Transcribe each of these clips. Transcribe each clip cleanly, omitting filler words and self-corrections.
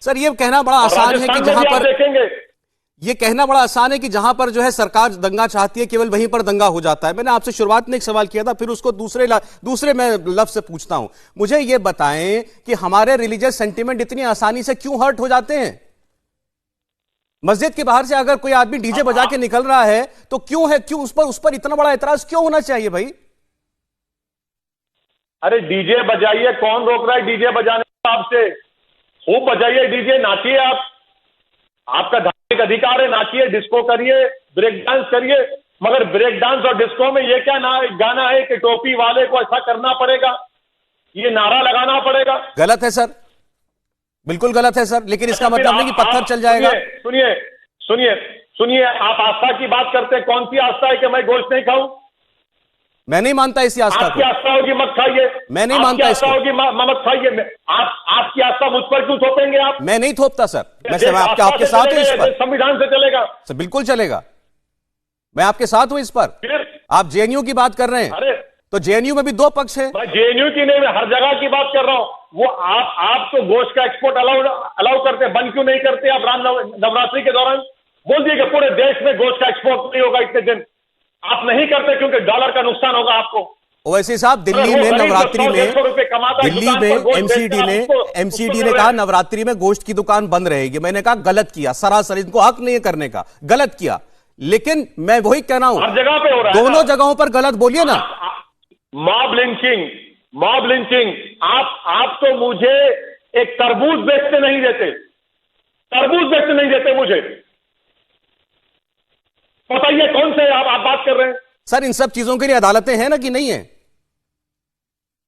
Sir ये कहना बड़ा आसान है कि जहां पर देखेंगे, ये कहना बड़ा आसान है कि जहां पर जो है सरकार दंगा चाहती है केवल वहीं पर दंगा हो जाता है। मैंने आपसे शुरुआत में एक सवाल किया था, फिर उसको दूसरे मैं लफ्ज से पूछता हूं। मुझे ये बताएं कि हमारे रिलीजियस सेंटिमेंट इतनी आसानी से क्यों हर्ट हो जाते हैं? मस्जिद के बाहर से अगर कोई आदमी डीजे बजा के निकल रहा है तो क्यों उस पर इतना बड़ा एतराज क्यों होना चाहिए भाई? अरे डीजे बजाइए, कौन रोक रहा है डीजे बजाने का आपसे? खूब बजाइए डीजे, नाचिए आप, आपका धार्मिक अधिकार है, नाचिए, डिस्को करिए, ब्रेक डांस करिए। मगर ब्रेक डांस और डिस्को में ये क्या गाना है कि टोपी वाले को ऐसा करना पड़ेगा, ये नारा लगाना पड़ेगा? गलत है सर, बिल्कुल गलत है सर, लेकिन इसका मतलब नहीं कि पत्थर चल जाएगा। सुनिए सुनिए सुनिए, आप आस्था की बात करते हैं, कौन सी आस्था है कि मैं गोश्त नहीं खाऊं? मैं नहीं मानता इसी आस्था को। आपकी आस्था होगी मत खाइए, मैं नहीं मानता इसको। होगी मत खाइए। आपकी आस्था मुझ पर क्यों थोपेंगे आप? मैं नहीं थोपता सर, मैं आपके साथ हूं इस पर। संविधान से चलेगा सर, बिल्कुल चलेगा, मैं आपके साथ हूं इस पर। आप जेएनयू की बात कर रहे हैं, अरे तो जेएनयू में भी दो पक्ष है। मैं जेएनयू की नहीं, मैं हर जगह की बात कर रहा हूं। वो आप तो गोश्त का एक्सपोर्ट अलाउ करते हैं, बंद क्यों नहीं करते आप? राम नवरात्रि के दौरान बोल दिए कि पूरे देश में गोश्त का एक्सपोर्ट नहीं होगा इतने दिन। आप नहीं करते क्योंकि डॉलर का नुकसान होगा आपको। वैसे साहब दिल्ली में नवरात्रि में, दिल्ली में एमसीडी ने कहा नवरात्रि में गोश्त की दुकान बंद रहेगी। मैंने कहा गलत किया, सरासर इनको हक नहीं है करने का, गलत किया। लेकिन मैं वही कह रहा हूं, हर जगह पे हो रहा है, दोनों जगहों पर गलत बोलिए ना। मॉब लिंचिंग, आप तो मुझे एक तरबूज बेचते नहीं देते, मुझे बताइए कौन से आप बात कर रहे हैं? सर इन सब चीजों के लिए अदालतें हैं ना कि नहीं है?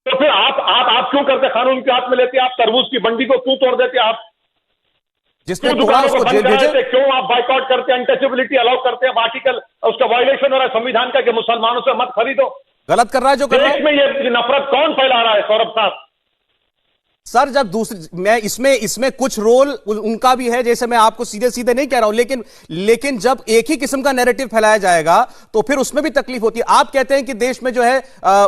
तो फिर आप क्यों करते? कानून के हाथ में लेते? आप तरबूज की मंडी को क्यों तोड़ देते? आप जिसने तोड़ा उसको जेल भेजे। क्यों आप बाइकआउट करते हैं, अनटचेबिलिटी अलाउ करते हैं? आर्टिकल उसका वायलेशन हो रहा है संविधान का कि मुसलमानों से मत खरीदो। गलत कर रहा है जो कर रहा है। देश में ये नफरत कौन फैला रहा है सौरभ साहब? सर जब मैं इसमें कुछ रोल उनका भी है, जैसे मैं आपको सीधे सीधे नहीं कह रहा हूं, लेकिन जब एक ही किस्म का नैरेटिव फैलाया जाएगा तो फिर उसमें भी तकलीफ होती है। आप कहते हैं कि देश में जो है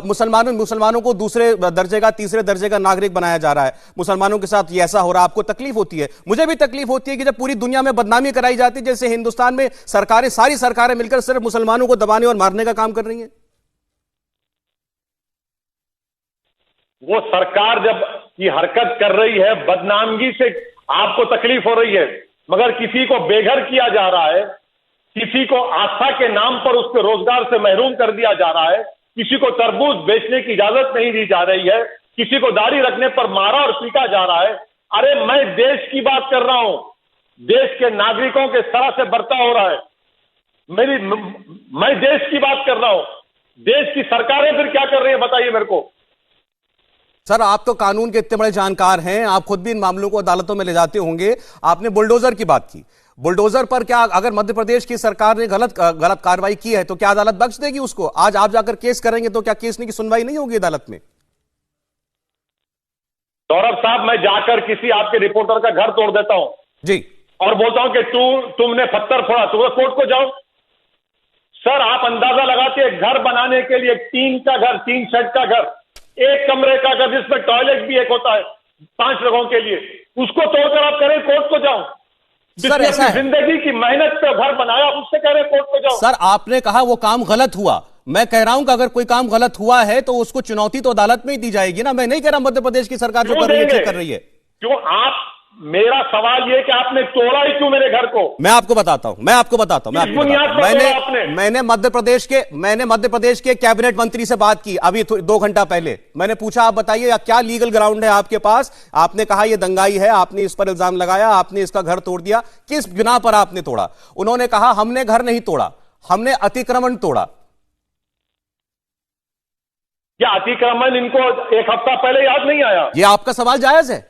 मुसलमानों को दूसरे दर्जे का, तीसरे दर्जे का नागरिक बनाया जा रहा है, मुसलमानों के साथ ये ऐसा हो रहा है, आपको तकलीफ होती है। मुझे भी तकलीफ होती है कि जब पूरी दुनिया में बदनामी कराई जाती है, जैसे हिंदुस्तान में सारी सरकारें मिलकर सिर्फ मुसलमानों को दबाने और मारने का काम कर रही है। वो सरकार जब की हरकत कर रही है, बदनामगी से आपको तकलीफ हो रही है, मगर किसी को बेघर किया जा रहा है, किसी को आस्था के नाम पर उसके रोजगार से महरूम कर दिया जा रहा है, किसी को तरबूज बेचने की इजाजत नहीं दी जा रही है, किसी को दाढ़ी रखने पर मारा और पीटा जा रहा है। अरे मैं देश की बात कर रहा हूं, देश के नागरिकों के तरह से बर्ताव हो रहा है। मैं देश की बात कर रहा हूं, देश की सरकारें फिर क्या कर रही है बताइए मेरे को। सर आप तो कानून के इतने बड़े जानकार हैं, आप खुद भी इन मामलों को अदालतों में ले जाते होंगे। आपने बुलडोजर की बात की, बुलडोजर पर क्या अगर मध्य प्रदेश की सरकार ने गलत कार्रवाई की है तो क्या अदालत बख्श देगी उसको? आज आप जाकर केस करेंगे तो क्या केस की सुनवाई नहीं होगी अदालत में? सौरभ साहब, मैं जाकर किसी आपके रिपोर्टर का घर तोड़ देता हूं जी, और बोलता हूं कि तुमने पत्थर फोड़ा, तो कोर्ट को जाओ। सर आप अंदाजा लगाते हैं, घर बनाने के लिए टीन का घर, 3 शेड का घर, 1 कमरे का घर जिसमें टॉयलेट भी एक होता है 5 लोगों के लिए, उसको तोड़कर आप करें कोर्ट को जाओ? सर ऐसा है, जिंदगी की मेहनत पे घर बनाया, उससे कह रहे कोर्ट को जाओ? सर आपने कहा वो काम गलत हुआ, मैं कह रहा हूं कि अगर कोई काम गलत हुआ है तो उसको चुनौती तो अदालत में ही दी जाएगी ना। मैं नहीं कह रहा मध्य प्रदेश की सरकार जो कर रही है ठीक कर रही है। क्यों आप, मेरा सवाल यह कि आपने तोड़ा ही क्यों मेरे घर को? मैं आपको बताता हूं मैंने मध्य प्रदेश के कैबिनेट मंत्री से बात की अभी 2 घंटा पहले। मैंने पूछा आप बताइए क्या लीगल ग्राउंड है आपके पास? आपने कहा यह दंगाई है, आपने इस पर इल्जाम लगाया, आपने इसका घर तोड़ दिया, किस बिना पर आपने तोड़ा? उन्होंने कहा हमने घर नहीं तोड़ा, हमने अतिक्रमण तोड़ा। क्या अतिक्रमण इनको 1 हफ्ता पहले याद नहीं आया? यह आपका सवाल जायज है।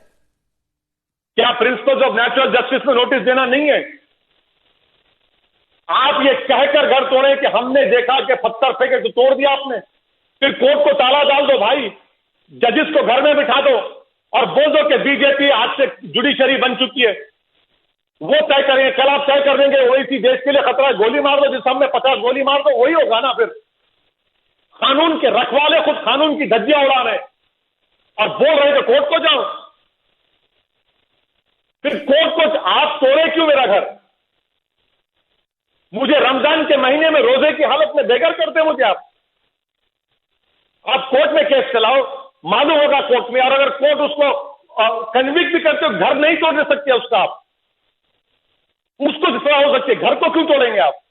क्या प्रिंसिपल ऑफ नेचुरल जस्टिस में नोटिस देना नहीं है? आप ये कहकर घर तोड़े कि हमने देखा कि पत्थर फेंके तो तोड़ दिया आपने। फिर कोर्ट को ताला डाल दो भाई, जजेस को घर में बिठा दो और बोल दो कि बीजेपी आज से जुडिशरी बन चुकी है, वो तय करेंगे, कल आप तय कर देंगे वही इसी देश के लिए खतरा है, गोली मार दो, जिस सामने 50 गोली मार दो, वही होगा ना। फिर कानून के रखवाले खुद कानून की धज्जियां उड़ा रहे और बोल रहे थे कोर्ट को जाओ। फिर कोर्ट को आप तोड़े क्यों मेरा घर? मुझे रमजान के महीने में रोजे की हालत में बेघर करते हैं मुझे आप कोर्ट में केस चलाओ, मालूम होगा कोर्ट में, और अगर कोर्ट उसको कन्विक्ट भी करते हो, घर नहीं तोड़ सकते उसका, आप उसको सजा हो सकती है, घर को क्यों तोड़ेंगे आप?